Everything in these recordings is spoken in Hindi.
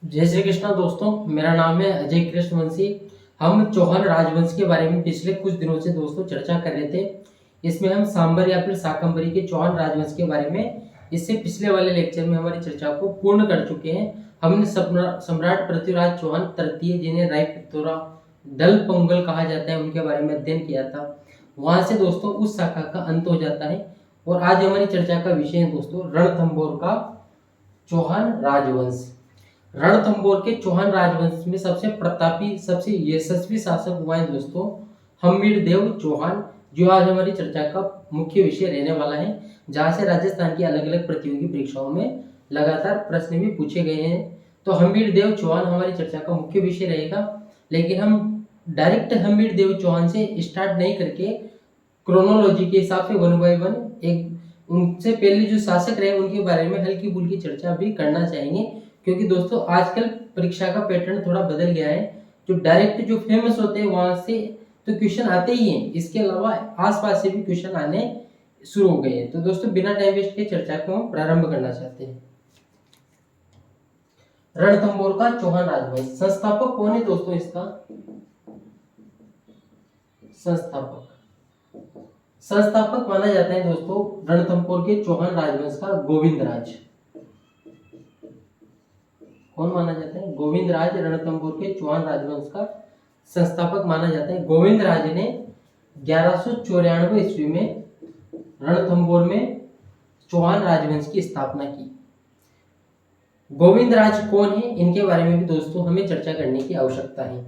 जय श्री कृष्णा दोस्तों, मेरा नाम है अजय कृष्णवंशी। हम चौहान राजवंश के बारे में पिछले कुछ दिनों से दोस्तों चर्चा कर रहे थे। इसमें हम सांबर या फिर शाकंभरी के चौहान राजवंश के बारे में इससे पिछले वाले लेक्चर में हमारी चर्चा को पूर्ण कर चुके हैं। हमने सम्राट पृथ्वीराज चौहान तृतीय, जिन्हें राय पिथौरा दल पोंगल कहा जाता है, उनके बारे में अध्ययन किया था। वहां से दोस्तों उस शाखा का अंत हो जाता है और आज हमारी चर्चा का विषय है दोस्तों रणथंभौर का चौहान राजवंश। रणथंभौर के चौहान राजवंश में सबसे प्रतापी, सबसे यशस्वी शासक हुआ है दोस्तों हम्मीरदेव चौहान, जो आज हमारी चर्चा का मुख्य विषय रहने वाला है, जहां से राजस्थान की अलग अलग प्रतियोगी परीक्षाओं में लगातार प्रश्न भी पूछे गए हैं। तो हम्मीरदेव चौहान हमारी चर्चा का मुख्य विषय रहेगा, लेकिन हम डायरेक्ट हम्मीरदेव चौहान से स्टार्ट नहीं करके क्रोनोलॉजी के हिसाब से वन बाय वन एक उनसे पहले जो शासक रहे उनके बारे में हल्की फुल्की चर्चा भी करना चाहेंगे, क्योंकि दोस्तों आजकल परीक्षा का पैटर्न थोड़ा बदल गया है। जो डायरेक्ट जो फेमस होते हैं वहां से तो क्वेश्चन आते ही हैं, इसके अलावा आसपास से भी क्वेश्चन आने शुरू हो गए हैं। तो दोस्तों बिना टाइम वेस्ट के चर्चा को हम प्रारंभ करना चाहते हैं। रणथंभौर का चौहान राजवंश, संस्थापक कौन है दोस्तों इसका? संस्थापक माना जाता है दोस्तों रणथंभौर के चौहान राजवंश का गोविंदराज। कौन माना जाता है? गोविंदराज रणथंभौर के चौहान राजवंश का संस्थापक माना जाता है। गोविंदराज ने 1194 ईस्वी में रणथंभौर में चौहान राजवंश की स्थापना की। गोविंदराज कौन है, इनके बारे में भी दोस्तों हमें चर्चा करने की आवश्यकता है।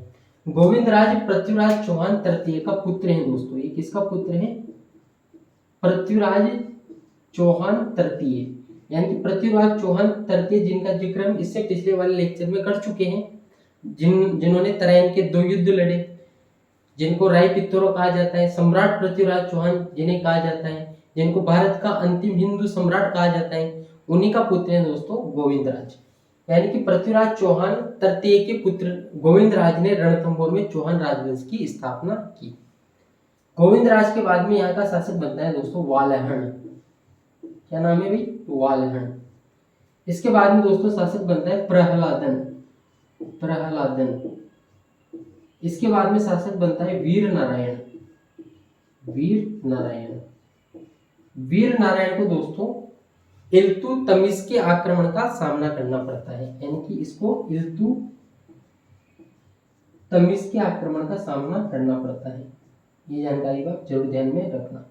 गोविंदराज पृथ्वीराज चौहान तृतीय का पुत्र है दोस्तों। ये किसका पुत्र है? पृथ्वीराज चौहान तृतीय, यानी कि पृथ्वीराज चौहान तृतीय, जिनका जिक्र हम इससे पिछले वाले लेक्चर में कर चुके हैं, जिन्होंने तराइन के 2 युद्ध लड़े, जिनको राय पिथौरा कहा जाता है, सम्राट पृथ्वीराज चौहान जिन्हें कहा जाता है, जिनको भारत का अंतिम हिंदू सम्राट कहा जाता है, उन्हीं का पुत्र है दोस्तों गोविंदराज। यानी कि पृथ्वीराज चौहान तृतीय के पुत्र गोविंदराज ने रणथंभौर में चौहान राजवंश की स्थापना की। गोविंदराज के बाद में यहाँ का शासक बनता है दोस्तों वालहण। क्या नाम है भाई? वालहण। इसके बाद में दोस्तों शासक बनता है प्रहलादन। इसके बाद में शासक बनता है वीर नारायण। वीर नारायण को दोस्तों इल्तुतमिश के आक्रमण का सामना करना पड़ता है, यानी कि इसको इल्तुतमिश के आक्रमण का सामना करना पड़ता है। ये जानकारी का जरूर ध्यान में रखना।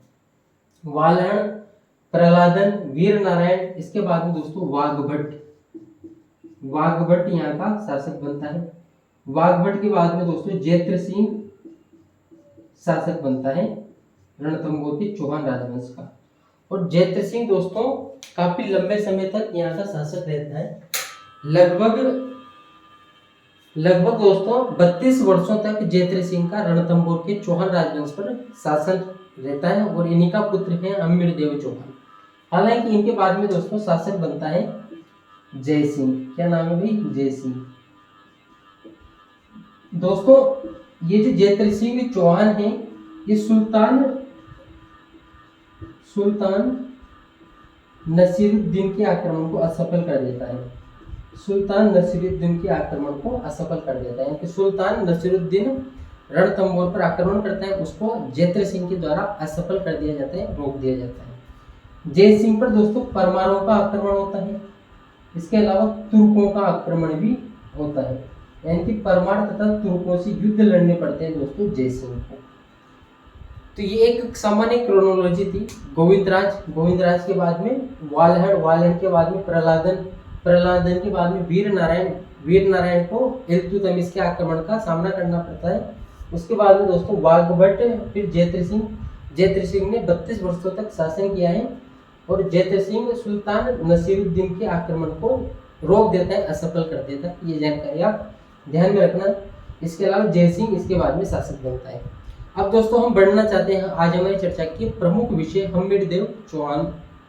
वालहण, प्रहलादन, वीर नारायण, इसके बाद में दोस्तों वाघभट्ट यहाँ का शासक बनता है। वाघभट्ट के बाद में दोस्तों जैत्र सिंह शासक बनता है रणथंभौर के चौहान राजवंश का। और जैत्र सिंह दोस्तों काफी लंबे समय तक यहाँ का शासक रहता है। लगभग दोस्तों 32 वर्षों तक जैत्र सिंह का रणथंभौर के चौहान राजवंश पर शासन रहता है, और इन्हीं का पुत्र है हम्मीरदेव चौहान। हालांकि इनके बाद में दोस्तों शासक बनता है जय सिंह। क्या नाम है भाई? जय सिंह। दोस्तों ये जो जैत्र सिंह चौहान है, ये सुल्तान नसीरुद्दीन के आक्रमण को असफल कर देता है। सुल्तान नसीरुद्दीन के आक्रमण को असफल कर देता है, यानी सुल्तान नसीरुद्दीन रणथंभौर पर आक्रमण करता है, उसको जैत्र सिंह के द्वारा असफल कर दिया जाता है, रोक दिया जाता है। जय सिंह पर दोस्तों परमारों का आक्रमण होता है, इसके अलावा तुर्कों का आक्रमण भी होता है, यानी कि परमार तथा तुर्कों से युद्ध लड़ने पड़ते हैं दोस्तों जय सिंह को। तो ये एक सामान्य क्रोनोलॉजी थी। गोविंदराज के बाद में वालहण के बाद में प्रहलादन के बाद में वीर नारायण को इल्तुतमिश के आक्रमण का सामना करना पड़ता है। उसके बाद में दोस्तों वाघभट्ट, फिर जैत्र सिंह ने 32 वर्षों तक शासन किया है, और जैत्र सिंह सुल्तान नसीरुद्दीन के आक्रमण को रोक देता है, असफल कर देता है। ये जानकारी आप ध्यान में रखना। इसके अलावा जय सिंह इसके बाद में शासक बनता है। अब दोस्तों हम बढ़ना चाहते हैं आज हमारी चर्चा की प्रमुख विषय हम्मीरदेव चौहान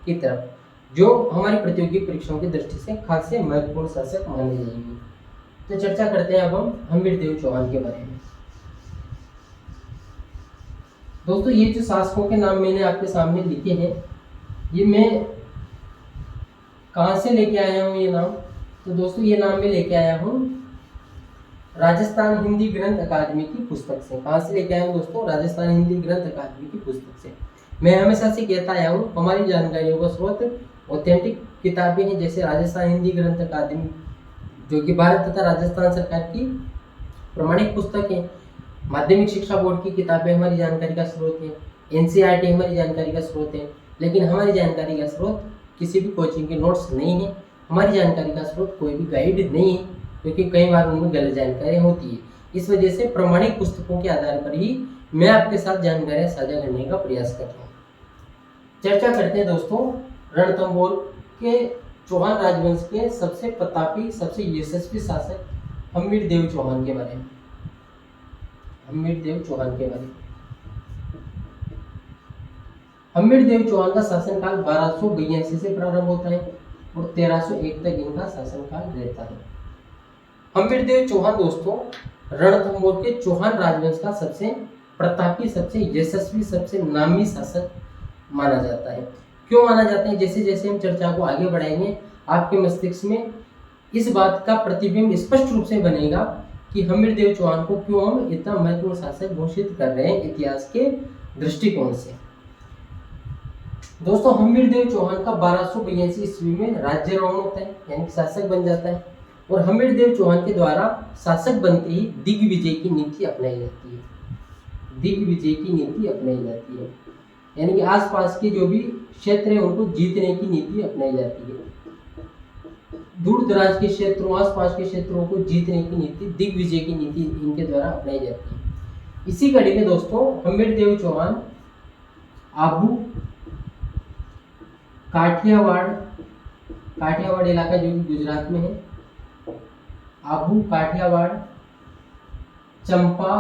की तरफ, जो हमारी प्रतियोगी परीक्षाओं की दृष्टि से खासे महत्वपूर्ण शासक माने जाएंगे। तो चर्चा करते हैं अब हम हम्मीरदेव चौहान के बारे में। दोस्तों ये जो शासकों के नाम मैंने आपके सामने लिखे हैं, ये मैं कहाँ से लेके आया हूँ ये नाम? तो दोस्तों ये नाम मैं लेके आया हूँ राजस्थान हिंदी ग्रंथ अकादमी की पुस्तक से। कहाँ से लेके आया हूँ दोस्तों? राजस्थान हिंदी ग्रंथ अकादमी की पुस्तक से। मैं हमेशा से कहता आया हूँ हमारी जानकारियों का स्रोत ऑथेंटिक किताबें हैं, जैसे राजस्थान हिंदी ग्रंथ अकादमी जो कि भारत तथा राजस्थान सरकार की प्रमाणिक पुस्तक है। माध्यमिक शिक्षा बोर्ड की किताबें हमारी जानकारी का स्रोत है, एनसीईआरटी हमारी जानकारी का स्रोत है। लेकिन हमारी जानकारी का स्रोत किसी भी कोचिंग के नोट्स नहीं है, हमारी जानकारी का स्रोत कोई भी गाइड नहीं है, क्योंकि कई बार उनमें गलत जानकारी होती है। इस वजह से प्रमाणिक पुस्तकों के आधार पर ही मैं आपके साथ जानकारियां साझा करने का प्रयास कर रहा हूँ। चर्चा करते हैं दोस्तों रणथंभौर के चौहान राजवंश के सबसे प्रतापी, सबसे यशस्वी शासक हम्मीरदेव चौहान के बारे में। हम्मीरदेव चौहान के बारे में। हम्मीरदेव चौहान का शासनकाल 1282 से प्रारंभ होता है और 1301 तक इनका शासनकाल रहता है। हम्मीरदेव चौहान दोस्तों रणथंभौर के चौहान राजवंश का सबसे प्रतापी, सबसे यशस्वी, सबसे नामी शासक माना जाता है। क्यों माना जाता है? जैसे जैसे हम चर्चा को आगे बढ़ाएंगे आपके मस्तिष्क में इस बात का प्रतिबिंब स्पष्ट रूप से बनेगा कि हम्मीरदेव चौहान को क्यों हम इतना महत्वपूर्ण शासक घोषित कर रहे हैं इतिहास के दृष्टिकोण से। दोस्तों हम्मीरदेव चौहान का 1282 ईस्वी में राज्यारोहण होता है, यानी शासक बन जाता है। और हम्मीरदेव चौहान के द्वारा शासक बनते ही दिग्विजय की नीति अपनाई जाती है। दिग्विजय की नीति अपनाई जाती है, यानी कि आसपास के जो भी क्षेत्र है उनको जीतने की नीति अपनाई जाती है। दूर दराज के क्षेत्रों, आसपास के क्षेत्रों को जीतने की नीति, दिग्विजय की नीति इनके द्वारा अपनाई जाती है। इसी कड़ी में दोस्तों हम्मीरदेव चौहान आबू, काठियावाड़ इलाका जो कि गुजरात में है, आबू, काठियावाड़, चंपा,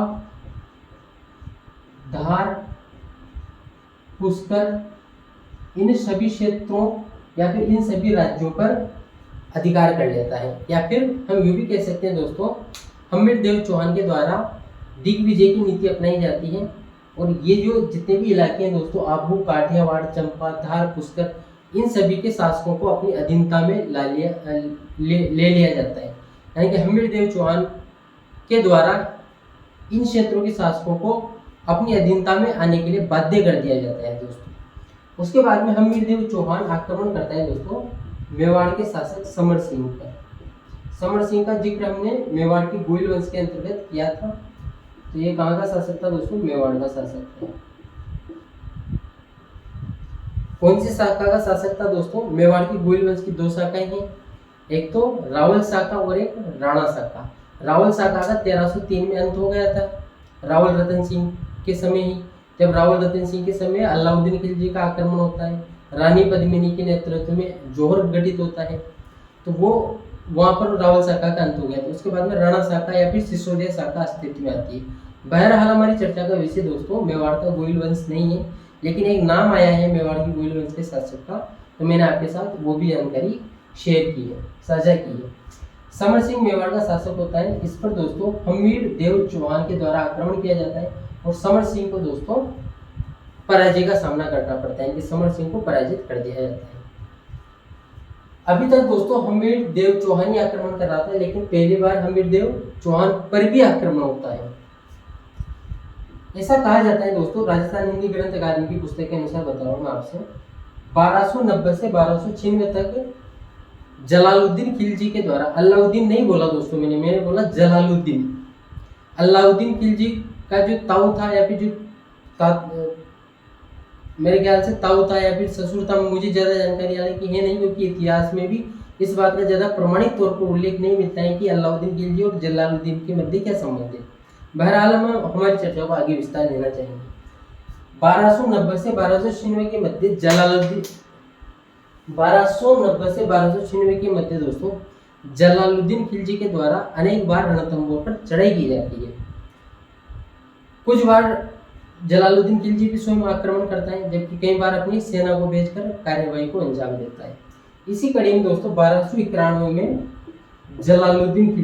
धार, पुष्कर, इन सभी क्षेत्रों या फिर इन सभी राज्यों पर अधिकार कर लेता है। या फिर हम यूँ भी कह सकते हैं दोस्तों हम्मीरदेव चौहान के द्वारा दिग्विजय की नीति अपनाई जाती है। और ये जो जितने भी इलाके हैं दोस्तों आबू, काठियावाड़, चंपा, धार, पुष्कर, इन सभी के शासकों को अपनी अधीनता में ले लिया जाता है। यानी कि हम्मीरदेव चौहान के द्वारा इन क्षेत्रों के शासकों को अपनी अधीनता में आने के लिए बाध्य कर दिया जाता है दोस्तों। उसके बाद में हम्मीरदेव चौहान आक्रमण करता है दोस्तों मेवाड़ के शासक समर सिंह पर। समर सिंह का जिक्र हमने मेवाड़ की गोइल वंश के अंतर्गत किया था। तो ये कहाँ का शासक था दोस्तों? मेवाड़ का शासक था। कौन सी शाखा का शासक था दोस्तों? मेवाड़ की गोइल वंश की दो शाखाएं हैं, एक तो रावल शाखा और एक राणा शाखा। रावल शाखा का 1303 में अंत हो गया था रावल रतन सिंह के समय ही। जब रावल रतन सिंह के समय अलाउद्दीन खिलजी का आक्रमण होता है, रानी पद्मिनी के नेतृत्व में जोहर गठित होता है, तो वो वहाँ पर रावल शाखा का अंत हो गया। तो उसके बाद में राणा शाखा या फिर सिसोदिया शाखा अस्तित्व में आती है। बहरहाल हमारी चर्चा का विषय दोस्तों मेवाड़ का गोइल वंश नहीं है, लेकिन एक नाम आया है मेवाड़ की गोइल वंश के शासक का, तो मैंने आपके साथ वो भी जानकारी शेयर की है, साझा की है। समर सिंह मेवाड़ का शासक होता है। इस पर दोस्तों हम्मीरदेव चौहान के द्वारा आक्रमण किया जाता है और समर सिंह को दोस्तों पराजय का सामना करना पड़ता है, कि समर सिंह को पराजित कर दिया जाता है। अभी तक दोस्तों हम्मीरदेव चौहान ही आक्रमण कर रहा था, लेकिन पहली बार हम्मीरदेव चौहान पर भी आक्रमण होता है। ऐसा कहा जाता है दोस्तों, राजस्थान हिंदी ग्रंथ अकादमी की पुस्तक के अनुसार बता रहा हूँ मैं आपसे, 1290 से 1296 तक जलालुद्दीन खिलजी के द्वारा, अलाउद्दीन नहीं बोला दोस्तों मैंने बोला जलालुद्दीन। अलाउद्दीन खिलजी का जो ताऊ था या फिर जो मेरे ख्याल से ताऊ था या फिर ससुर था, मुझे ज़्यादा जानकारी हालांकि है नहीं, क्योंकि इतिहास में भी इस बात का ज़्यादा प्रमाणिक तौर पर उल्लेख नहीं मिलता है कि अलाउद्दीन खिलजी और जलालुद्दीन के मध्य क्या संबंध है। बहरहाल हम हमारी चर्चा को आगे विस्तार देना चाहेंगे। 1290 से 1296 के मध्य जलालुद्दीन 1290 से 1296 के मध्य दोस्तों जलालुद्दीन खिलजी के द्वारा अनेक बार रणथंभौर पर चढ़ाई की जाती है। कुछ बार जलालुद्दीन खिलजी भी स्वयं आक्रमण करता है, जबकि कई बार अपनी सेना को भेजकर कार्यवाही को अंजाम देता है। इसी कड़ी में दोस्तों 1291 में जलालुद्दीन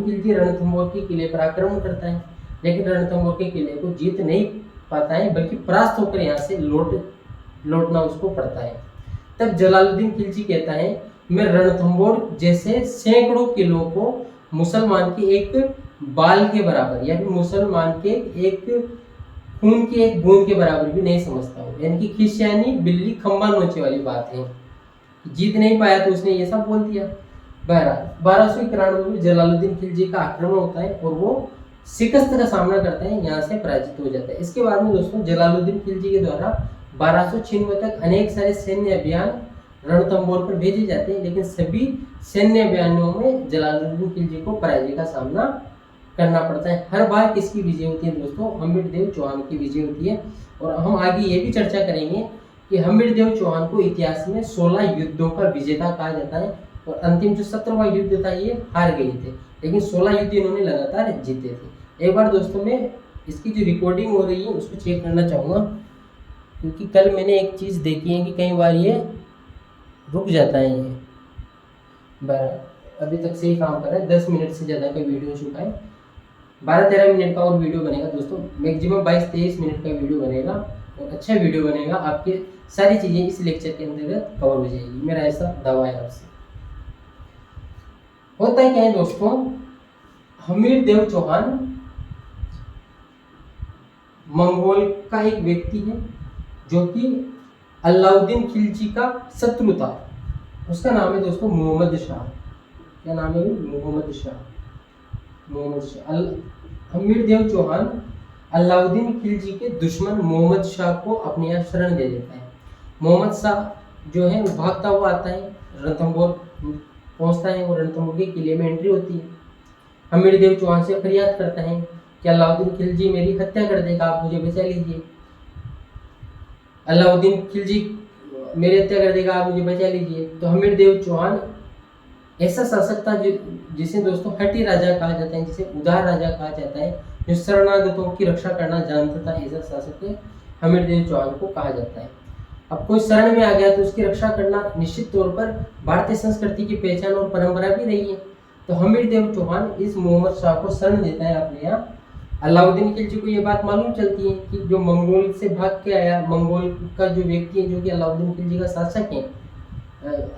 खिलजी रणथंभौर के किले पर आक्रमण करता है, लेकिन रणथंभौर के किले को जीत नहीं पाता है, बल्कि परास्त होकर यहाँ से लौटना उसको पड़ता है। तब जलालुद्दीन खिलजी कहता है में रणथंभौर जैसे सैकड़ों किलो को मुसलमान के एक बाल के बराबर या फिर मुसलमान के एक खून की एक बूंद के बराबर भी नहीं समझता हूँ। यानी कि खिसियानी बिल्ली खंबा नोचे वाली बात है। जीत नहीं पाया तो उसने ये सब बोल दिया। बहरहाल 1291 में जलालुद्दीन खिलजी का आक्रमण होता है और वो शिकस्त का सामना करता है, यहाँ से पराजित हो जाता है। इसके बाद में दोस्तों जलालुद्दीन खिलजी के द्वारा 1296 तक अनेक सारे सैन्य अभियान रणथंभौर पर भेजे जाते हैं, लेकिन सभी सैन्य अभियानों में जलालुद्दीन खिलजी को पराजय का सामना करना पड़ता है। हर बार किसकी विजय होती है दोस्तों? हम्मीरदेव चौहान की विजय होती है। और हम आगे ये भी चर्चा करेंगे कि हम्मीरदेव चौहान को इतिहास में 16 युद्धों का विजेता कहा जाता है और अंतिम जो 17वां युद्ध था ये हार गए थे, लेकिन 16 युद्ध इन्होंने लगातार जीते थे। एक बार दोस्तों मैं इसकी जो रिकॉर्डिंग हो रही है उसको चेक करना चाहूँगा, क्योंकि कल मैंने एक चीज़ देखी है कि कई बार ये रुक जाता है। ये अभी तक सही काम कर रहा है। 10 मिनट से ज़्यादा का वीडियो हो चुका है। 12-13 मिनट का और वीडियो बनेगा दोस्तों, मैक्सिमम 22-23 मिनट का वीडियो बनेगा और अच्छा वीडियो बनेगा। आपके सारी चीज़ें इस लेक्चर के अंतर्गत कवर हो जाएगी, मेरा ऐसा दावा है आपसे। होता है क्या है दोस्तों, हम्मीरदेव चौहान मंगोल का एक व्यक्ति है जो कि अलाउद्दीन खिलजी का शत्रु था। उसका नाम है दोस्तों मोहम्मद शाह। क्या नाम है? मोहम्मद शाह। मोहम्मद शाह। हम्मीरदेव चौहान अलाउद्दीन खिलजी के दुश्मन मोहम्मद शाह को अपने यहाँ शरण दे देता है। मोहम्मद शाह जो है वो भागता हुआ आता है, रणथंभौर पहुंचता है और रणथंभौर के किले में एंट्री होती है। हम्मीरदेव चौहान से फरियाद करता है कि अलाउद्दीन खिलजी मेरी हत्या कर देगा, आप मुझे बचा लीजिए। अलाउद्दीन खिलजी मेरी हत्या कर देगा, आप मुझे बचा लीजिए। तो हम्मीरदेव चौहान ऐसा शासक था जिसे दोस्तों हठी राजा कहा जाता है, जिसे उदार राजा कहा जाता है, जो शरणागतों की रक्षा करना जानता था। ऐसा शासक हम्मीरदेव चौहान को कहा जाता है। अब कोई शरण में आ गया तो उसकी रक्षा करना निश्चित तौर पर भारतीय संस्कृति की पहचान और परंपरा भी रही है। तो हम्मीरदेव चौहान इस मोहम्मद शाह को शरण देता है अपने यहाँ। अलाउद्दीन खिलजी को ये बात मालूम चलती है कि जो मंगोल से भाग के आया, मंगोल का जो व्यक्ति है जो कि अलाउद्दीन खिलजी का शासक है,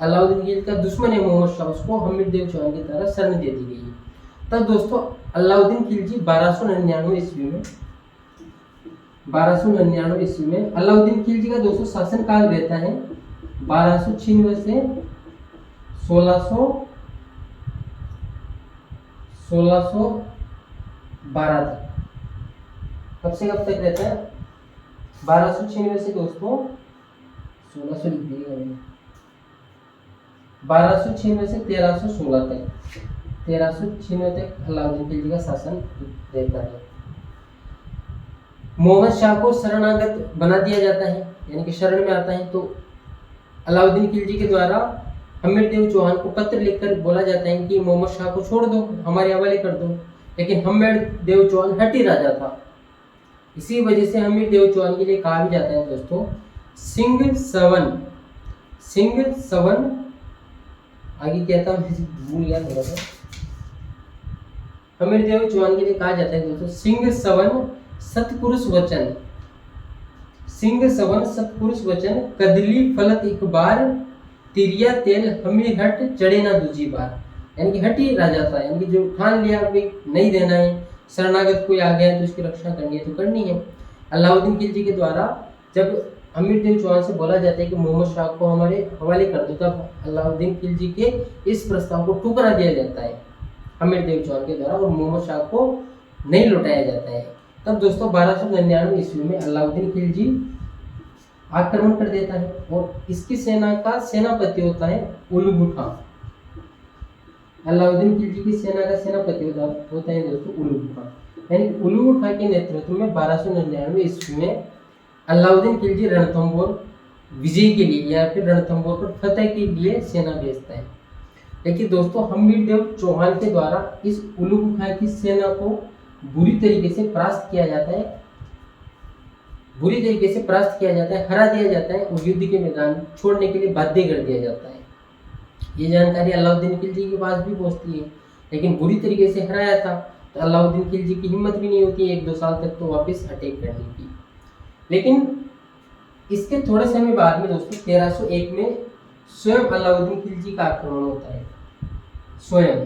अलाउद्दीन खिलजी का दुश्मन है मोहम्मद शाह, उसको हम्मीरदेव चौहान की तरह शरण दे दी गई है। तब दोस्तों अलाउद्दीन खिलजी 1299 ईस्वी में अलाउद्दीन खिलजी का दोस्तों शासन काल रहता है 1296 से 1612 तक। कब से कब तक रहता है? 1296 से दोस्तों 1296 से 1316 तक, 1396 तक अलाउद्दीन खिलजी का शासन रहता है। मोहम्मद शाह को शरणागत बना दिया जाता है, यानी कि शरण में आता है। तो अलाउद्दीन खिलजी के द्वारा हम्मीरदेव चौहान को पत्र लिखकर बोला जाता है कि मोहम्मद शाह को छोड़ दो, हमारे हवाले कर दो। लेकिन हम्मीरदेव चौहान हठी राजा था, इसी वजह से हम्मीरदेव चौहान के लिए कहा भी जाता है दोस्तों सिंह सवन। आगे क्या था भूल गया थोड़ा सा। हम्मीरदेव चौहान के लिए कहा जाता है दोस्तों सिंह सवन सतपुरुष वचन कदली फलत एक बार तिरिया तेल हमीर हट चढ़े ना दूजी बार। यानी कि हठी राजा था, यानी कि जो ठान लिया भी नहीं देना है, शरणागत कोई आ गया तो उसकी रक्षा करनी है तो करनी है। अलाउद्दीन खिलजी के द्वारा जब हम्मीरदेव चौहान से बोला जाता है कि मोहम्मद शाह को हमारे हवाले कर दो, तब अलाउद्दीन खिलजी के इस प्रस्ताव को ठुकरा दिया जाता है हम्मीरदेव चौहान के द्वारा और मोहम्मद शाह को नहीं लौटाया जाता है। तब दोस्तों 1299 ईस्वी में अलाउद्दीन खिलजी आक्रमण कर देता है और इसकी सेना का सेनापति होता है उलुग खां। अलाउद्दीन खिलजी की सेना का सेनापति होता है दोस्तों उलुग खां। यानी उलुग खां के नेतृत्व में 1299 ईस्वी में अलाउद्दीन खिलजी रणथंभौर विजय के लिए या फिर रणथंभौर पर फतेह के लिए सेना भेजता है। लेकिन दोस्तों हम्मीरदेव चौहान के द्वारा इस उलुग खां की सेना को बुरी तरीके से परास्त किया जाता है, हरा दिया जाता है और युद्ध के मैदान छोड़ने के लिए बाध्य कर दिया जाता है। ये जानकारी अलाउद्दीन खिलजी के पास भी पहुंचती है, लेकिन बुरी तरीके से हराया था तो अलाउद्दीन खिलजी की हिम्मत भी नहीं होती 1-2 साल तक तो वापस अटैक करने की। लेकिन इसके थोड़े समय बाद में दोस्तों 1301 में स्वयं अलाउद्दीन खिलजी का आक्रमण होता है। स्वयं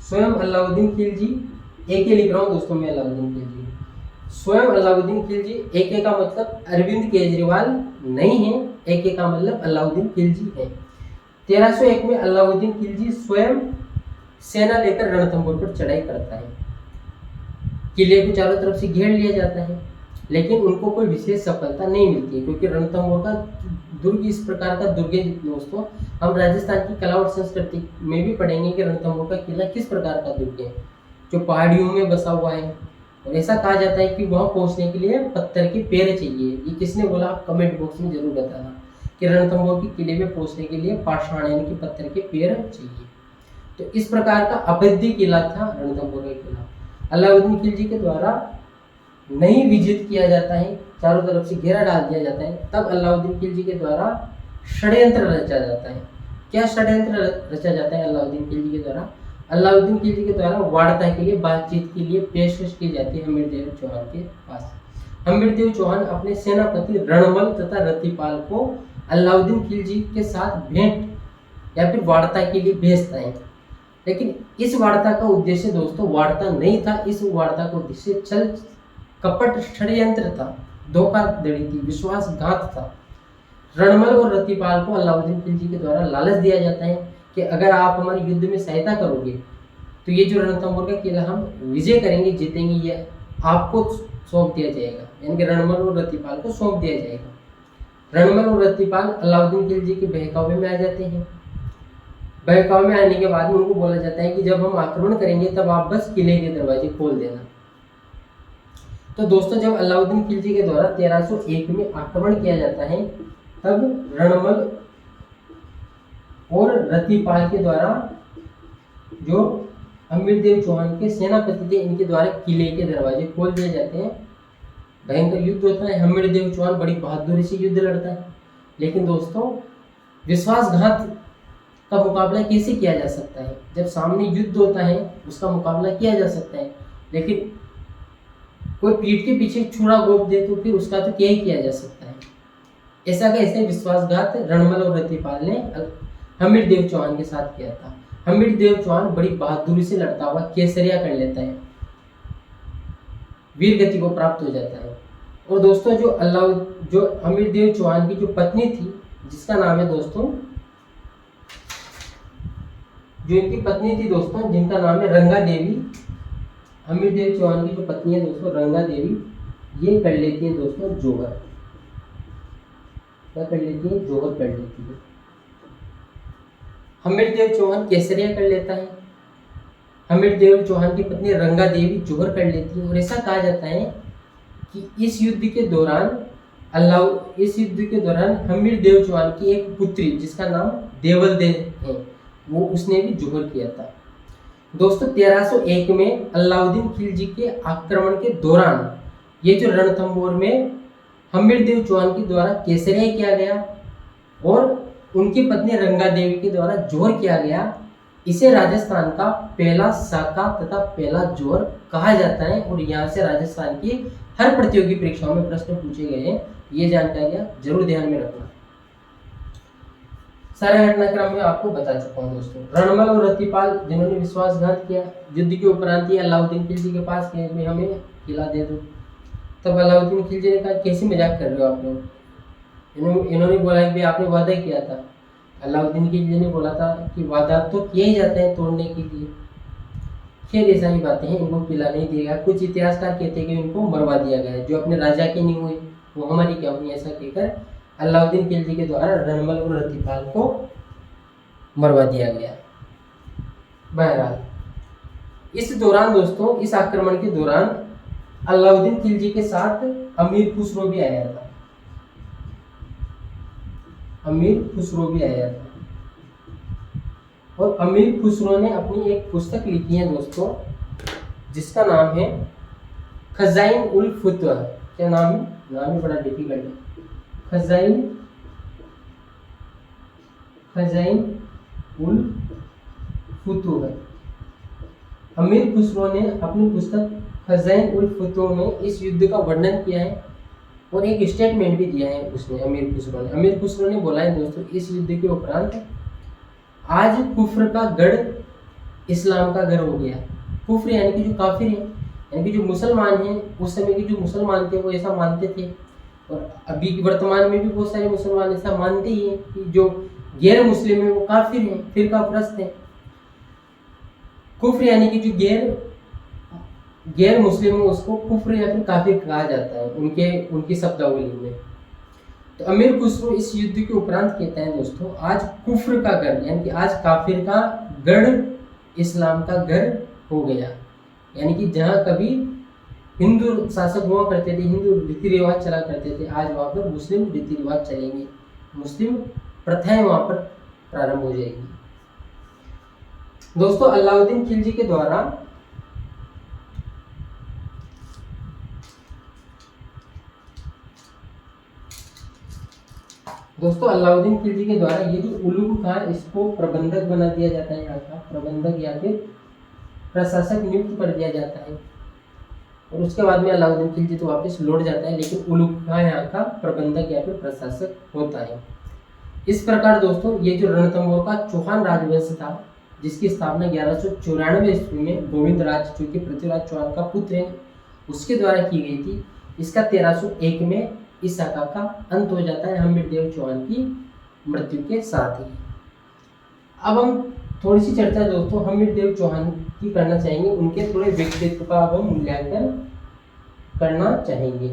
स्वयं अलाउद्दीन खिलजी, एक लिख रहा हूँ दोस्तों मैं अलाउद्दीन खिलजी, स्वयं अलाउद्दीन खिलजी, एक का मतलब अरविंद केजरीवाल नहीं है, एक का मतलब अलाउद्दीन खिलजी है। 1301 में अलाउद्दीन खिलजी स्वयं सेना लेकर रणथंभौर पर चढ़ाई करता है। किले को चारों तरफ से घेर लिया जाता है, लेकिन उनको कोई विशेष सफलता नहीं मिलती है, क्योंकि रणथंभौर का दुर्ग इस प्रकार का दुर्ग है दोस्तों। हम राजस्थान की कला और संस्कृति में भी पढ़ेंगे कि रणथंभौर का किला किस प्रकार का दुर्ग है, जो पहाड़ियों में बसा हुआ है। और ऐसा कहा जाता है कि वहां पहुंचने के लिए पत्थर के पैर चाहिए। ये किसने बोला, आप कमेंट बॉक्स में जरूर बताना कि रणथंभौर के किले में पहुंचने के लिए पाषाण यानी कि पत्थर के पैर चाहिए। तो इस प्रकार का अभेद्य किला था रणथंभौर का किला। अलाउद्दीन खिलजी के द्वारा नहीं विजित किया जाता है, चारों तरफ से घेरा डाल दिया जाता है, तब अलाउद्दीन खिलजी के द्वारा षड्यंत्र रचा जाता है। क्या षड्यंत्र रचा जाता है अलाउद्दीन खिलजी के द्वारा? अलाउद्दीन खिलजी के द्वारा वार्ता के लिए, बातचीत के लिए पेशकश की जाती है हमीरदेव चौहान के पास। हमीरदेव चौहान अपने सेनापति रणमल तथा रतिपाल को अलाउद्दीन खिलजी के साथ भेंट या फिर वार्ता के लिए भेजता है। लेकिन इस वार्ता का उद्देश्य दोस्तों वार्ता नहीं था, इस वार्ता का उद्देश्य छल कपट षड्यंत्र था, धोखाधड़ी थी, विश्वासघात था। रणमल और रतिपाल को अलाउद्दीन खिलजी के द्वारा लालच दिया जाता है कि अगर आप हमारे युद्ध में सहायता करोगे तो ये जो रणथंभौर का किला हम विजय करेंगे, जीतेंगे, ये आपको सौंप दिया जाएगा, यानी कि रणमल और रतिपाल को सौंप दिया जाएगा। रणमल और रतिपाल अलाउद्दीन खिलजी के बहकावे में आ जाते हैं। बहकावे में आने के बाद में उनको बोला जाता है कि जब हम आक्रमण करेंगे तब आप बस किले के दरवाजे खोल देना। तो दोस्तों जब अलाउद्दीन खिलजी के द्वारा 1301 में आक्रमण किया जाता है, तब रणमल और रतिपाल के द्वारा, जो हमीरदेव चौहान के सेनापति थे, इनके द्वारा किले के दरवाजे खोल दिए जाते हैं। भयंकर युद्ध होता है, हमीरदेव चौहान बड़ी बहादुरी से युद्ध लड़ता है। लेकिन दोस्तों विश्वासघात का मुकाबला कैसे किया जा सकता है? जब सामने युद्ध होता है उसका मुकाबला किया जा सकता है, लेकिन कोई पीठ के पीछे छुरा गोप दे तो फिर उसका तो क्या ही किया जा सकता है। ऐसा का ऐसे विश्वासघात रणमल और रतिपाल ने हमीरदेव चौहान के साथ किया था। हमीरदेव चौहान बड़ी बहादुरी से लड़ता हुआ केसरिया कर लेता है, वीर गति को प्राप्त हो जाता है। और दोस्तों जो हमीरदेव चौहान की जो पत्नी थी, जिसका नाम है दोस्तों, जो इनकी पत्नी थी दोस्तों, जिनका नाम है रंगा देवी, हमीरदेव चौहान की जो पत्नी है दोस्तों रंगा देवी, ये कर लेती है दोस्तों जोहर। क्या कर लेती है? जोहर कर लेती है। हमीरदेव चौहान केसरिया कर लेता है, हमीरदेव चौहान की पत्नी रंगा देवी जोहर कर लेती है। और ऐसा कहा जाता है कि इस युद्ध के दौरान हमीरदेव चौहान की एक पुत्री, जिसका नाम देवल है, वो उसने भी जोहर किया था। दोस्तों 1301 में अलाउद्दीन खिलजी के आक्रमण के दौरान ये जो रणथंभौर में हमीरदेव चौहान के द्वारा केसरिया किया गया और उनकी पत्नी रंगा देवी के द्वारा जोहर किया गया, इसे राजस्थान का पहला साका तथा पहला जोहर कहा जाता है। और यहाँ से राजस्थान की हर प्रतियोगी परीक्षाओं में प्रश्न पूछे गए हैं, ये जानकारियां जरूर ध्यान में रखना। सारे घटनाक्रम में आपको बता चुका हूँ दोस्तों। रणमल और रतिपाल जिन्होंने विश्वासघात किया, युद्ध के उपरांत ही अलाउद्दीन खिलजी के पास गए, में हमें किला दे दो। तब अलाउद्दीन खिलजी ने कहा कैसी मजाक कर रहे हो आप लोग? इन्होंने बोला कि आपने वादा किया था। अलाउद्दीन खिलजी ने बोला था कि वादा तो किया ही जाता है तोड़ने के लिए। खैर ऐसा ही बातें हैं, इनको किला नहीं दिया गया। कुछ इतिहासकार कहते हैं कि इनको मरवा दिया गया, जो अपने राजा के नहीं हुए वो हमारी क्या होनी, ऐसा कहकर अलाउद्दीन खिलजी के द्वारा रणमल और रतिपाल को मरवा दिया गया। बहरहाल इस दौरान दोस्तों, इस आक्रमण के दौरान अलाउद्दीन खिलजी के साथ अमीर खुसरो भी आया था। अमीर खुसरो भी आया था और अमीर खुसरो ने अपनी एक पुस्तक लिखी है दोस्तों, जिसका नाम है खजाइन उल फुतुह। क्या नाम है? नाम ही बड़ा डिफिकल्ट है। खजाइन उल फुतुह। अमीर खुसरो ने अपनी पुस्तक खजाइन उल फुतुह में इस युद्ध का वर्णन किया है और एक स्टेटमेंट भी दिया है उसने, अमीर खुसरो ने। अमीर खुसरो ने बोला है दोस्तों, इस युद्ध के उपरांत आज कुफ्र का गढ़ इस्लाम का घर हो गया। कुफ्र यानी कि जो काफिर हैं, यानी कि जो मुसलमान हैं, उस समय के जो मुसलमान थे वो ऐसा मानते थे, और अभी वर्तमान में भी बहुत सारे मुसलमान ऐसा मानते ही हैं कि जो गैर मुस्लिम है वो काफिर हैं, फिरका परस्त हैं। कुफ्र यानी कि जो गैर मुस्लिम है उसको कुफ्र या फिर काफिर कहा जाता है उनकी शब्दावली में। तो अमीर खुसरो इस युद्ध के उपरांत कहता है दोस्तों, आज कुफ्र का गढ़ यानी कि आज काफिर का गढ़ इस्लाम का घर हो गया। यानी कि जहाँ कभी हिंदू शासक हुआ करते थे, हिंदू रीति रिवाज चला करते थे, आज वहाँ पर मुस्लिम रीति रिवाज चलेंगे, मुस्लिम प्रथाएं वहाँ पर प्रारंभ हो जाएगी। दोस्तों अलाउद्दीन खिलजी के द्वारा ये जो उलुग खान, इसको प्रबंधक बना दिया जाता है, यहाँ का प्रबंधक या फिर प्रशासक नियुक्त कर दिया जाता है। और उसके बाद में अलाउद्दीन खिलजी तो वापस लौट जाता है, लेकिन उलुग खान यहाँ का प्रबंधक या फिर प्रशासक होता है। इस प्रकार दोस्तों ये जो रणथंभौर का चौहान राजवंश था, जिसकी स्थापना 1194 ईस्वी में गोविंद राज, जो कि पृथ्वीराज चौहान का पुत्र है, उसके द्वारा की गई थी। इसका 1301 में इस शाखा का अंत हो जाता है हम्मीरदेव चौहान की मृत्यु के साथ ही। अब हम थोड़ी सी चर्चा दोस्तों हम्मीरदेव चौहान की करना चाहेंगे, उनके थोड़े व्यक्तित्व का अब हम मूल्यांकन करना चाहेंगे।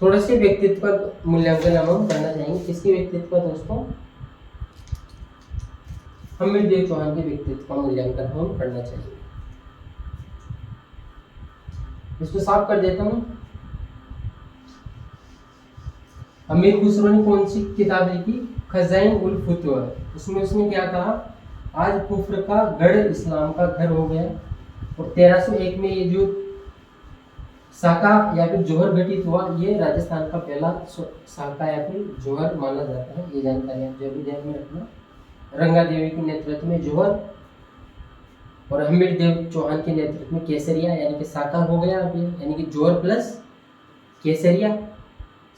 थोड़े से व्यक्तित्व का मूल्यांकन हम करना चाहेंगे। किसके व्यक्तित्व का दोस्तों? हम्मीरदेव चौहान के व्यक्तित्व का मूल्यांकन हम करना चाहिए। इसको साफ कर देता हूं। अमीर खुसरो ने कौन सी किताब लिखी? खजाइन उल फुतूह। उसमें उसने क्या कहा? आज कुफ्र का गढ़ इस्लाम का घर हो गया। और 1301 में ये जो साका या फिर जोहर घटित हुआ, ये राजस्थान का पहला साका या फिर जोहर माना जाता है। ये जानकारी आप जरूर ध्यान में रखना। रंगा देवी के नेतृत्व में जोहर और हम्मीरदेव चौहान के नेतृत्व में केसरिया, यानी कि साका हो गया अब ये, यानी कि जोहर प्लस केसरिया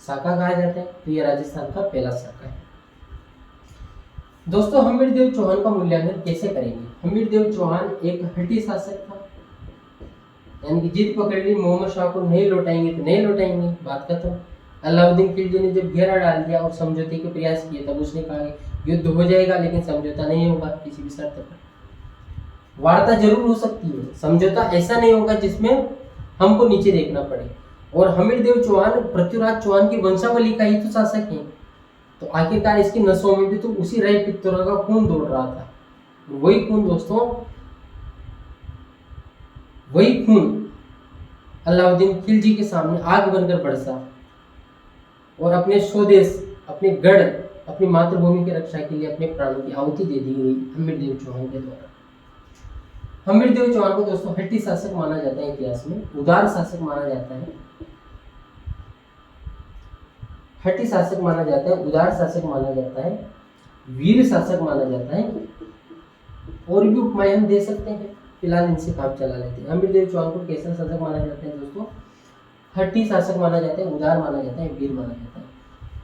साका कहा जाता है। तो ये राजस्थान का पहला साका है। दोस्तों हम्मीरदेव चौहान का मूल्यांकन कैसे करेंगे? हम्मीरदेव चौहान एक हठी शासक था, यानी कि जिद पकड़ ली मोहम्मद शाह को नहीं लौटाएंगे तो नहीं लौटाएंगे, बात खत्म। अलाउद्दीन खिलजी ने जब घेरा डाल दिया और समझौते के प्रयास किए, तब उसने कहा युद्ध हो जाएगा लेकिन समझौता नहीं होगा किसी भी शर्त पर। वार्ता जरूर हो सकती है, समझौता ऐसा नहीं होगा जिसमें हमको नीचे देखना पड़े। और हम्मीरदेव चौहान पृथ्वीराज चौहान की वंशावली का ही तो शासक है, तो आखिरकार इसकी नसों में भी तो उसी राय पित्तौरा का खून दौड़ रहा था। वही खून दोस्तों, वही खून अलाउद्दीन खिलजी के सामने आग बनकर बरसा और अपने स्वदेश, अपने गढ़, अपनी मातृभूमि की रक्षा के लिए अपने प्राणों की आहुति दे दी गई हम्मीरदेव चौहान के द्वारा। हम्मीरदेव चौहान को दोस्तों हठी शासक माना जाता है, इतिहास में उदार शासक माना जाता है, हठी शासक माना जाता है, उदार शासक माना जाता है, वीर शासक माना जाता है। और भी उपमाएं हम दे सकते हैं, फिलहाल इनसे काम चला लेते हैं। हम्मीरदेव चौहान को कैसा शासक माना जाता है दोस्तों? हठी शासक माना जाता है, उदार माना जाता है, वीर माना जाता है।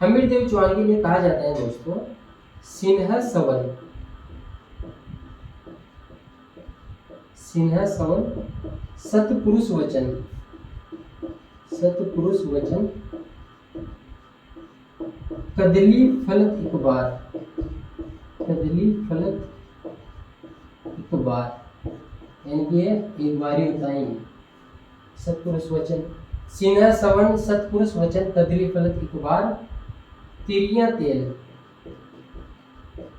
हम्मीरदेव चौहान के लिए कहा जाता है दोस्तों सिन्हा सवन। सिन्हा सवन सतपुरुष वचन, सतपुरुष वचन कदली फलत इकबार, कदली फलत इकबार, यानी कि एक बार ही होता है सतपुरुष वचन। सिन्हा सवन सतपुरुष वचन कदली फलत इकबार, तिरिया तेल,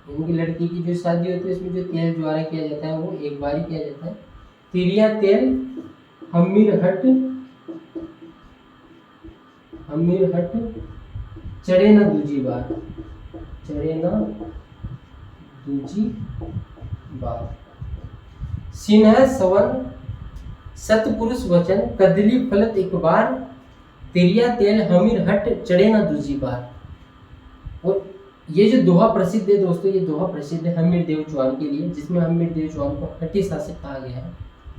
यानी कि लड़की की जो शादी होती है उसमें जो तेल ज्वारा किया जाता है वो एक बार ही किया जाता है। तिरिया तेल हमीर हट, हमीर हट चढ़े ना दूजी बार, चढ़े ना दूजी बार। सिन्हा सवन सतपुरुष वचन कदली फलत इकबार, तिरिया तेल हमीर हट चढ़े ना दूजी बार। और ये जो दोहा प्रसिद्ध है दोस्तों, ये दोहा प्रसिद्ध है हम्मीरदेव चौहान के लिए, जिसमें हम्मीरदेव चौहान को हठी शासक कहा गया है,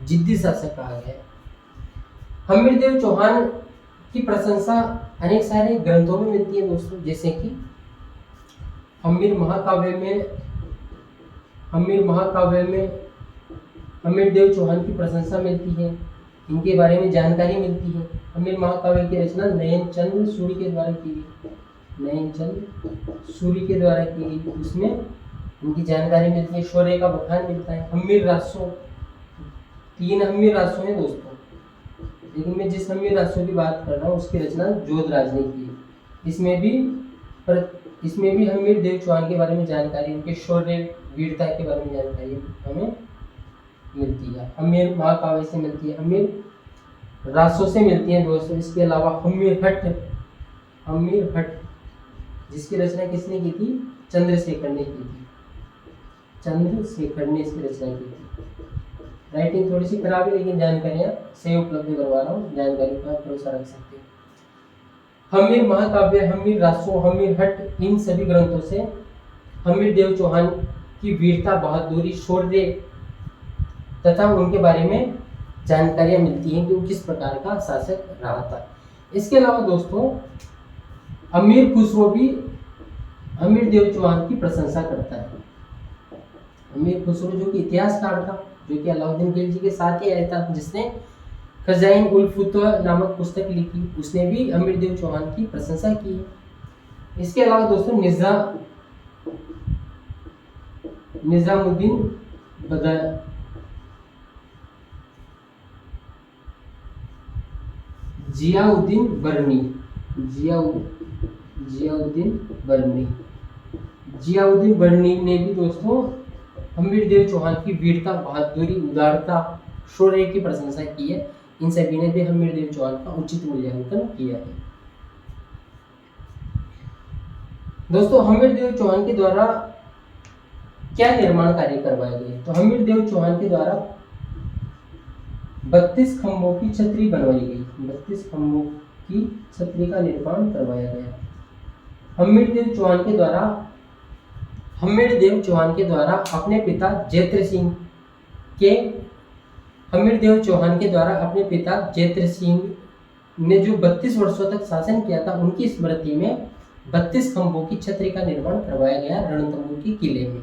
जिद्दी शासक कहा गया है। हम्मीरदेव चौहान की प्रशंसा अनेक सारे ग्रंथों में मिलती है दोस्तों, जैसे कि हम्मीर महाकाव्य में हम्मीर देव चौहान की प्रशंसा मिलती है, इनके बारे में जानकारी मिलती है। हम्मीर महाकाव्य की रचना नयन चंद्र सूरी के द्वारा की गई, नयन चंद्र सूरी के द्वारा की गई, उसमें इनकी जानकारी मिलती है, शौर्य का बखान मिलता है। हम्मीर रासो, 3 हम्मीर रासो हैं दोस्तों, लेकिन मैं जिस हम्मीर रासो की बात कर रहा हूँ उसकी रचना जोधराज ने की है। इसमें भी हम्मीर देव चौहान के बारे में जानकारी, उनके शौर्य वीरता के बारे में जानकारी हमें मिलती है। हम्मीर महाकाव्य से मिलती है, हम्मीर रासो से मिलती है दोस्तों। इसके अलावा हम्मीर हट जिसकी रचना किसने की थी? चंद्रशेखर ने की थी, चंद्रशेखर ने इसकी रचना की थी। राइटिंग थोड़ी सी खराब है, लेकिन जानकारियाँ सही उपलब्ध करवा रहा हूँ, जानकारी पर भरोसा रख सकते हैं। हम्मीर महाकाव्य, हम्मीर रासो, हम्मीर हट, इन सभी ग्रंथों से हम्मीर देव चौहान की वीरता, बहादुरी, शौर्य तथा उनके बारे में जानकारियाँ मिलती हैं कि वो किस प्रकार का शासक रहा था। इसके अलावा दोस्तों अमीर खुसरो भी हम्मीर देव चौहान की प्रशंसा करता है। अमीर खुसरो जो कि इतिहासकार था, जो कि अलाउद्दीन खिलजी के साथ ही आया था, जिसने खजाइन उल फुतुह नामक पुस्तक लिखी, उसने भी हम्मीर देव चौहान की प्रशंसा की है। इसके अलावा दोस्तों निजामुद्दीन जियाउद्दीन बर्नी ने भी दोस्तों हम्मीर देव चौहान की वीरता, बहादुरी, उदारता, शौर्य की प्रशंसा की है। इन सभी ने भी हम्मीर देव चौहान का उचित मूल्यांकन किया है। दोस्तों हम्मीर देव चौहान के द्वारा क्या निर्माण कार्य करवाए गए? तो हम्मीर देव चौहान के द्वारा 32 खंभों की छतरी बनवाई गई, 32 खंभों की छतरी का निर्माण करवाया गया। हम्मीर देव चौहान के द्वारा अपने पिता जैत्र सिंह ने जो 32 वर्षों तक शासन किया था, उनकी स्मृति में 32 खंभों की छतरी का निर्माण करवाया गया रणथंभौर के किले में।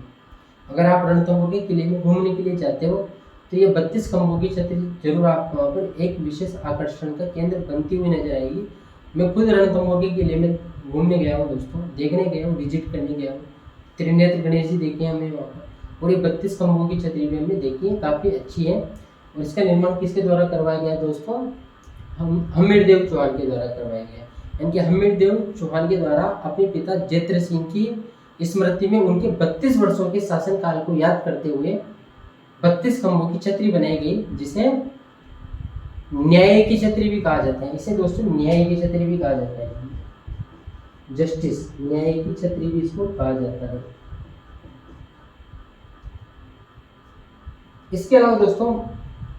अगर आप रणथंभौर के किले में घूमने के लिए जाते हो तो ये 32 खंभों की छतरी जरूर आप वहाँ पर एक विशेष आकर्षण का केंद्र बनती हुई नजर आएगी। मैं खुद रणथंभौर के किले में घूमने गया हूँ दोस्तों, देखने गया हूँ, विजिट करने गया हूँ। त्रिनेत्र गणेश जी देखे हमने वहाँ पर, और ये 32 खंभों की छतरी भी हमने देखी है, काफ़ी अच्छी है। और इसका निर्माण किसके द्वारा करवाया गया दोस्तों? हम्मीर देव चौहान के द्वारा करवाया गया। यानी कि हम्मीर देव चौहान के द्वारा अपने पिता जैत्र सिंह की स्मृति में उनके 32 वर्षों के शासनकाल को याद करते हुए 32 खंभों की छतरी बनाई गई, जिसे न्याय की छतरी भी कहा जाता है। इसे दोस्तों न्याय की छतरी भी कहा जाता है, जस्टिस, न्याय की छतरी भी इसको कहा जाता है। इसके अलावा दोस्तों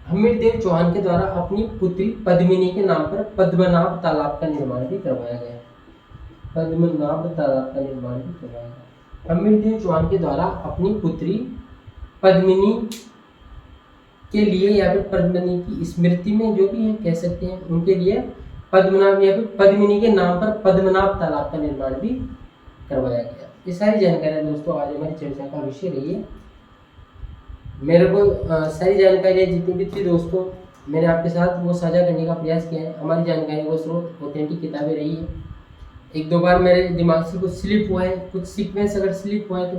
हम्मीर देव चौहान के द्वारा अपनी पुत्री पद्मिनी के नाम पर पद्मनाभ तालाब का निर्माण भी करवाया गया, पद्मनाभ तालाब का निर्माण भी करवाया गया। हम्मीर देव चौहान के द्वारा अपनी पुत्री पद्मिनी के लिए या फिर पद्मिनी की स्मृति में जो भी है कह सकते हैं, उनके लिए पद्मनाभ या फिर पद्मिनी के नाम पर पद्मनाभ तालाब का निर्माण भी करवाया गया। ये सारी जानकारी दोस्तों आज हमारी चर्चा का विषय रही है। मेरे को सारी जानकारियाँ जितनी भी थी दोस्तों, मैंने आपके साथ वो साझा करने का प्रयास किया है। हमारी जानकारी को स्रोत ऑथेंटिक किताबें रही है। एक दो बार मेरे दिमाग से कुछ स्लिप हुआ है, कुछ सीक्वेंस अगर स्लिप हुआ है तो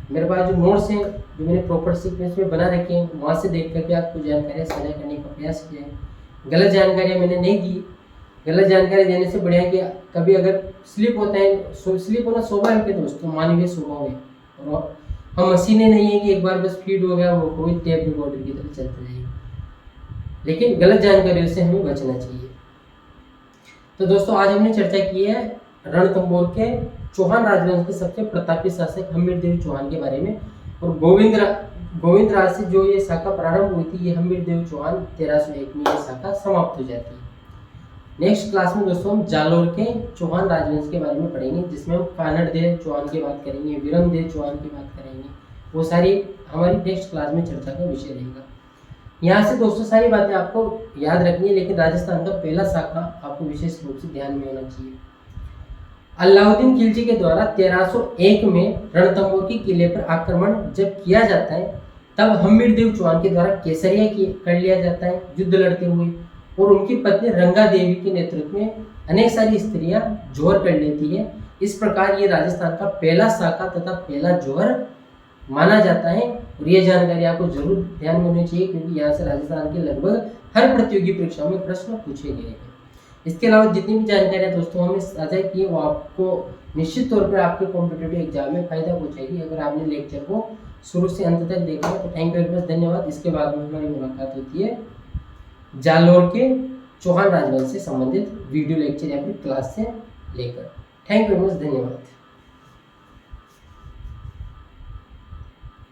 मेरे पास जो नोट्स हैं जो मैंने प्रॉपर सीक्वेंस में बना रखे हैं, वहाँ से देख करके आपको जानकारियाँ साझा करने का प्रयास किया है। गलत जानकारियाँ मैंने नहीं दी। गलत जानकारी देने से बढ़िया कि कभी अगर स्लिप होता है, स्लिप होना स्वाभाविक है दोस्तों, मानवीय स्वभाव है। और हम मशीनें नहीं है कि एक बार बस फीड हो गया वो कोई टेप रिकॉर्डर की तरह चलते जाएगी। लेकिन गलत जानकारियों से हमें बचना चाहिए। तो दोस्तों आज हमने चर्चा की है रणथंभौर के चौहान राजवंश के सबसे प्रतापी शासक हम्मीर देव चौहान के बारे में। और गोविंद राज से जो ये शाखा प्रारंभ हुई थी, ये हम्मीर देव चौहान 1301 में ये शाखा समाप्त हो जाती है। नेक्स्ट क्लास में दोस्तों हम जालोर के चौहान राजवंश के बारे में पढ़ेंगे, जिसमें हम कानड़ देव चौहान की बात करेंगे, विरम देव चौहान की बात करेंगे। वो सारी हमारी नेक्स्ट क्लास में चर्चा का विषय रहेगा। यहाँ से दोस्तों सारी बातें आपको याद रखनी है, लेकिन राजस्थान का पहला शाखा आपको विशेष रूप से ध्यान में होना चाहिए। अलाउद्दीन खिलजी के द्वारा 1301 में रणथंभौर के किले पर आक्रमण जब किया जाता है, तब हम्मीरदेव चौहान के द्वारा केसरिया कर लिया जाता है युद्ध लड़ते हुए, और उनकी पत्नी रंगा देवी के नेतृत्व में अनेक सारी स्त्रियां जौहर कर लेती है। इस प्रकार ये राजस्थान का पहला शाखा तथा पहला जौहर माना जाता है। और ये जानकारी आपको जरूर ध्यान में होनी चाहिए, क्योंकि यहाँ से राजस्थान के लगभग हर प्रतियोगी परीक्षा में प्रश्न पूछे गए हैं। इसके अलावा जितनी भी जानकारियाँ दोस्तों हमने साझा की है, वो आपको निश्चित तौर पर आपके कॉम्पिटेटिव एग्जाम में फायदा पहुंचाएगी अगर आपने लेक्चर को शुरू से अंत तक देखा है। तो थैंक यू वेरी मच, धन्यवाद। इसके बाद में हमारी मुलाकात होती है जालोर के चौहान राजवंश से संबंधित वीडियो लेक्चर या फिर क्लास से लेकर। थैंक यू वेरी मच, धन्यवाद।